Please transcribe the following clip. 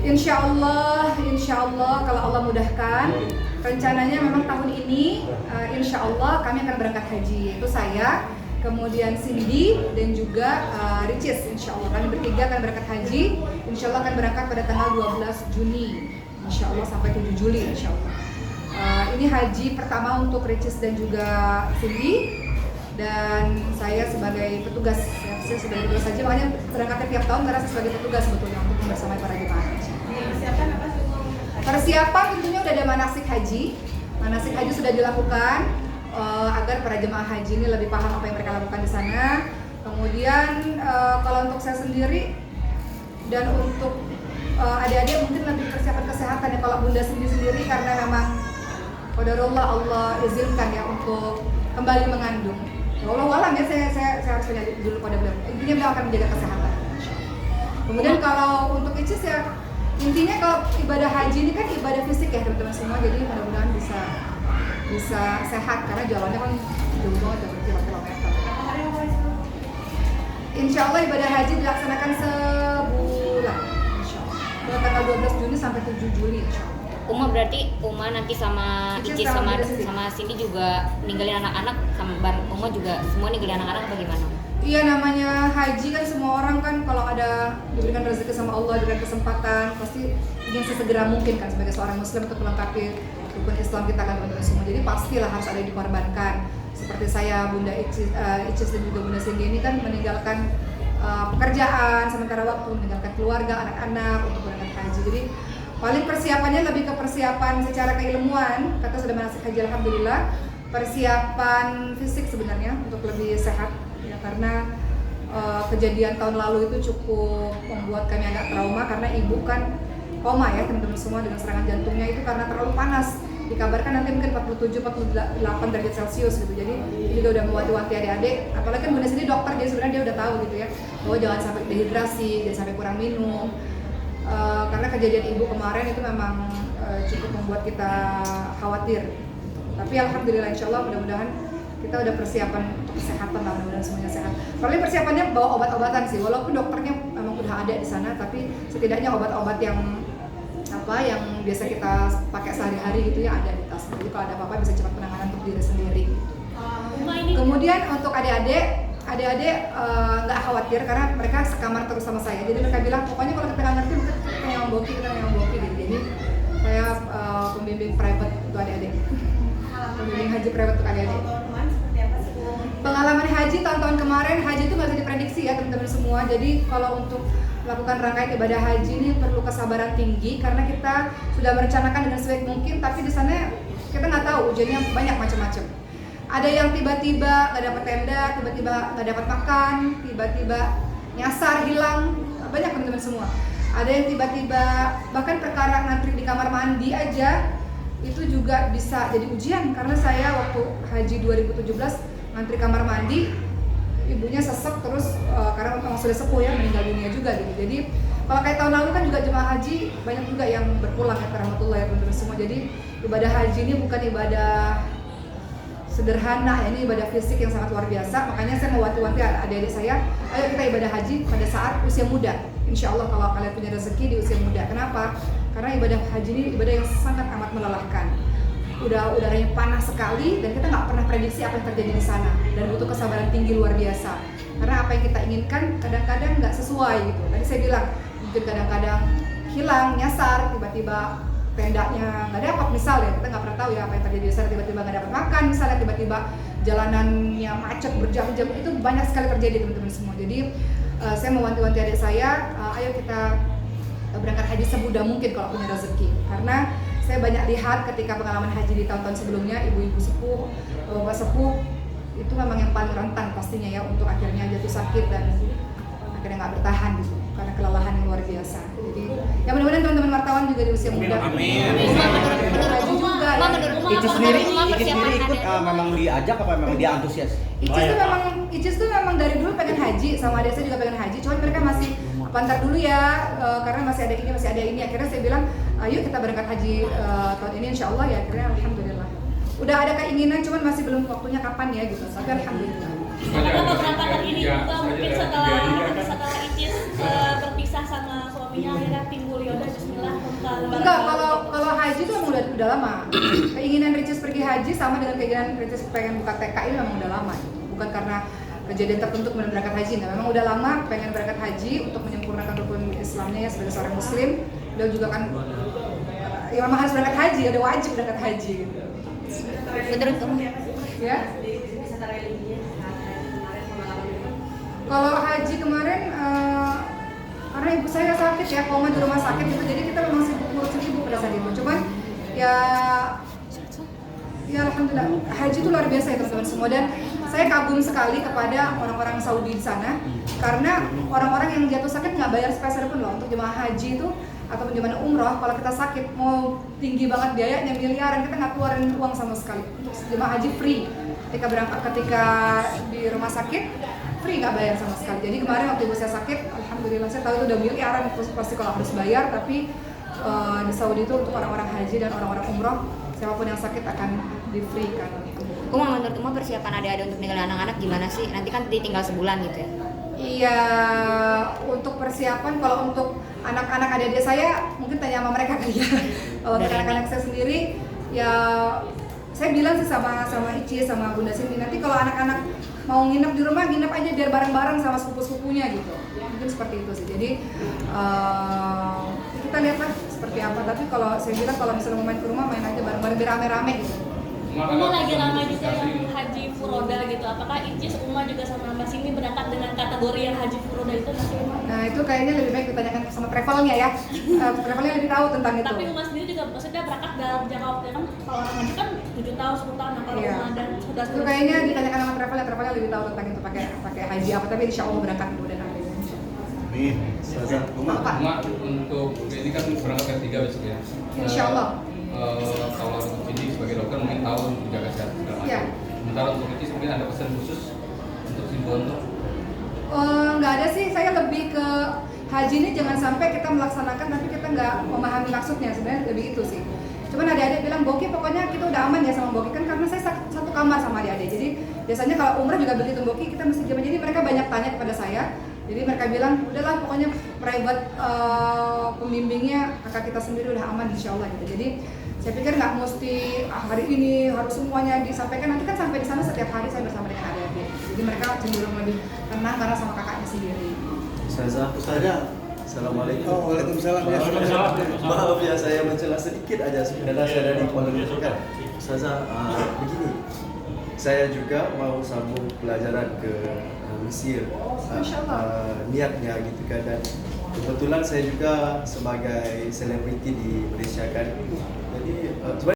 Insya Allah kalau Allah mudahkan, rencananya memang tahun ini insya Allah kami akan berangkat haji. Itu saya, kemudian Cindy dan juga Ricis. Insya Allah kami bertiga akan berangkat haji. Insya Allah akan berangkat pada tanggal 12 Juni. Insya Allah sampai 7 Juli insya Allah. Ini haji pertama untuk Ricis dan juga Cindy. Dan saya sebagai petugas, saya sebagai petugas saja, makanya berangkatnya tiap tahun karena saya sebagai petugas sebetulnya untuk membersamai para jemaah haji. Persiapan tentunya udah ada manasik haji. Manasik haji sudah dilakukan agar para jemaah haji ini lebih paham apa yang mereka lakukan di sana. Kemudian kalau untuk saya sendiri dan untuk adik-adik mungkin lebih persiapan kesehatan ya. Kalau Bunda sendiri karena memang qadarullah Allah izinkan ya untuk kembali mengandung. Walau ya saya harus tanya dulu pada beliau. Intinya beliau akan menjaga kesehatan. Kemudian kalau untuk Icis ya intinya kalau ibadah haji ini kan ibadah fisik ya teman-teman semua. Jadi mudah-mudahan bisa sehat karena jalannya kan jauh banget ya berkilo-kilometer. Insya Allah ibadah haji dilaksanakan sebulan. Insya Allah. Dari tanggal 12 Juni sampai 7 Juli insya Allah. Uma berarti Uma nanti sama Icis sama Cindy juga ninggalin anak-anak, sama bareng Uma juga semua ninggalin anak-anak apa gimana? Iya namanya haji kan semua orang kan kalau ada diberikan rezeki sama Allah, diberikan kesempatan pasti ingin sesegera mungkin kan sebagai seorang muslim untuk melengkapi rukun Islam kita kan teman-teman semua. Jadi pastilah harus ada yang dikorbankan. Seperti saya Bunda Icis dan juga Bunda Cindy ini kan meninggalkan pekerjaan sementara waktu, meninggalkan keluarga, anak-anak untuk berangkat haji. Jadi paling persiapannya lebih ke persiapan secara keilmuan, kata sudah manasik haji alhamdulillah. Persiapan fisik sebenarnya untuk lebih sehat ya, karena kejadian tahun lalu itu cukup membuat kami agak trauma karena ibu kan koma ya teman-teman semua dengan serangan jantungnya itu karena terlalu panas. Dikabarkan nanti mungkin 47-48 derajat Celcius gitu. Jadi ini udah mewanti-wanti adik-adik, apalagi kan Bunda sendiri dokter jadi sebenarnya dia udah tahu gitu ya bahwa jangan sampai dehidrasi, jangan sampai kurang minum. Karena kejadian ibu kemarin itu memang cukup membuat kita khawatir. Tapi alhamdulillah insya Allah mudah-mudahan kita udah persiapan untuk kesehatan lah, mudah-mudahan semuanya sehat. Paling persiapannya bawa obat-obatan sih, walaupun dokternya memang udah ada di sana, tapi setidaknya obat-obat yang biasa kita pakai sehari-hari gitu ya ada di tas. Jadi kalau ada apa-apa bisa cepat penanganan untuk diri sendiri. Kemudian untuk adik-adik nggak khawatir karena mereka sekamar terus sama saya. Jadi mereka bilang pokoknya kalau kita nggak ngerti kita yang boki gitu. Jadi saya pembimbing private untuk adik-adik. Pembimbing haji private untuk adik-adik. Pengalaman haji tahun-tahun kemarin, haji itu nggak bisa diprediksi ya teman-teman semua. Jadi kalau untuk melakukan rangkaian ibadah haji ini perlu kesabaran tinggi karena kita sudah merencanakan dengan sebaik mungkin, tapi di sana kita nggak tahu ujiannya banyak macam-macam. Ada yang tiba-tiba nggak dapat tenda, tiba-tiba nggak dapat makan, tiba-tiba nyasar hilang, banyak teman-teman semua. Ada yang tiba-tiba bahkan perkara ngantri di kamar mandi aja itu juga bisa jadi ujian karena saya waktu haji 2017 ngantri kamar mandi, ibunya sesek terus karena memang sudah sepuh ya meninggal dunia juga gitu. Jadi kalau kayak tahun lalu kan juga jemaah haji banyak juga yang berpulang ya rahmatullah ya teman-teman semua. Jadi ibadah haji ini bukan ibadah sederhana ya, ini ibadah fisik yang sangat luar biasa. Makanya saya mewanti-wanti adik-adik saya, ayo kita ibadah haji pada saat usia muda. Insya Allah kalau kalian punya rezeki di usia muda. Kenapa? Karena ibadah haji ini ibadah yang sangat amat melelahkan. Udaranya panas sekali dan kita nggak pernah prediksi apa yang terjadi di sana dan butuh kesabaran tinggi luar biasa. Karena apa yang kita inginkan kadang-kadang nggak sesuai gitu. Tadi saya bilang mungkin kadang-kadang hilang, nyasar, tiba-tiba tendanya nggak dapat misal ya, kita nggak pernah tahu ya apa yang terjadi di sana, tiba-tiba nggak dapat makan misalnya, tiba-tiba jalanannya macet berjam-jam, itu banyak sekali terjadi teman-teman semua. Jadi saya mewanti-wanti adik saya, ayo kita berangkat haji semudah mungkin kalau punya rezeki. Karena saya banyak lihat ketika pengalaman haji di tahun-tahun sebelumnya, ibu-ibu sepuh, bapak sepuh itu memang yang paling rentan pastinya ya untuk akhirnya jatuh sakit dan akhirnya nggak bertahan gitu karena kelelahan yang luar biasa. Jadi ya mudah-mudahan teman-teman wartawan juga di usia muda. Amin. Haji juga. Icis sendiri ikut memang diajak apa memang dia antusias? Icis tuh memang dari dulu pengen haji, sama adik saya juga pengen haji. Cuman mereka masih pantar dulu ya, karena masih ada ini. Akhirnya saya bilang, ayo kita berangkat haji tahun ini insya Allah ya. Akhirnya alhamdulillah. Udah ada keinginan, cuman masih belum waktunya kapan ya gitu. Tapi alhamdulillah. Ada beberapa hari ini juga mungkin setelah Icis berpisah sama suami suaminya akhirnya timbul ya udah bismillah Enggak, kalau haji itu emang udah lama. Keinginan Ricis pergi haji sama dengan keinginan Ricis pengen buka TK ini memang udah lama. Bukan karena kejadian tertentu kemudian berangkat haji. Nah, memang udah lama pengen berangkat haji untuk menyempurnakan rukun Islamnya ya sebagai seorang muslim. Beliau juga kan ya memang harus berangkat haji, udah wajib berangkat haji gitu. Menurut kamu? Ya. Kalau haji kemarin karena ibu saya sakit ya, koma di rumah sakit gitu, jadi kita memang sibuk ngurusin ibu pada saat itu. Cuman ya alhamdulillah haji itu luar biasa ya teman-teman semua, dan saya kagum sekali kepada orang-orang Saudi di sana karena orang-orang yang jatuh sakit nggak bayar sepeser pun loh untuk jemaah haji itu atau jemaah umroh. Kalau kita sakit mau tinggi banget biayanya miliaran, kita nggak keluarin uang sama sekali. Untuk jemaah haji free ketika di rumah sakit free, nggak bayar sama sekali. Jadi kemarin waktu ibu saya sakit, alhamdulillah saya tahu itu udah miliaran pasti kalau harus bayar, tapi di Saudi itu untuk orang-orang haji dan orang-orang umroh siapapun yang sakit akan di free kan. Menurut Uma persiapan adik-adik untuk meninggal anak-anak gimana sih? Nanti kan ditinggal sebulan gitu ya? Iya, untuk persiapan kalau untuk anak-anak adik-adik saya mungkin tanya sama mereka kali ya. Kalau untuk anak-anak saya sendiri ya saya bilang sih sama Ici sama Bunda Cindy, nanti kalau anak-anak mau nginep di rumah, nginep aja biar bareng-bareng sama sepupu-sepupunya gitu. Mungkin seperti itu sih. Jadi kita lihatlah seperti apa. Tapi kalau saya bilang kalau misalnya mau main ke rumah, main aja bareng-bareng biar rame-rame gitu. Uma lagi ramai juga yang haji furoda gitu. Apakah Icis, Uma juga sama Mbak Cindy berangkat dengan kategori yang haji furoda itu masih Uma? Nah itu kayaknya lebih baik ditanyakan sama travelnya ya. Travelnya lebih tahu tentang itu. Tapi Uma sendiri juga maksudnya berangkat dalam jangka waktu kan kalau orang haji kan 7 tahun, 10 tahun. Nah kalau Uma dan sudah itu kayaknya ditanyakan sama travelnya lebih tahu tentang itu pakai haji apa. Tapi insya Allah berangkat kemudian hari ini. Nih, Ustazah Uma. Untuk ini kan berangkat ketiga besok ya. Insya Allah. Kalau ini sebagai dokter mungkin tahu menjaga kesehatan segala macam. Iya. Sementara untuk itu mungkin ada pesan khusus untuk Simbondo. Nggak ada sih, saya lebih ke haji ini jangan sampai kita melaksanakan tapi kita nggak memahami maksudnya, sebenarnya lebih itu sih. Cuman adik-adik bilang, Boki pokoknya kita udah aman ya sama Boki, kan karena saya satu kamar sama adik-adik. Jadi biasanya kalau umrah juga begitu, Boki kita mesti jaman. Jadi mereka banyak tanya kepada saya. Jadi mereka bilang, udahlah pokoknya private pembimbingnya kakak kita sendiri udah aman insya Allah gitu. Jadi saya pikir nggak mesti hari ini harus semuanya disampaikan, nanti kan sampai di sana setiap hari saya bersama dengan adik-adik. Jadi mereka cenderung lebih tenang karena sama kakaknya sendiri. Ustazah, Assalamualaikum. Oh, waalaikumsalam. Maaf ya saya mencela sedikit aja sebenarnya saya dari Kuala Lumpur kan. Ustazah, begini, saya juga mau sambung pelajaran ke Mesir. Niatnya gitu kan, dan kebetulan saya juga sebagai selebriti di Malaysia kan,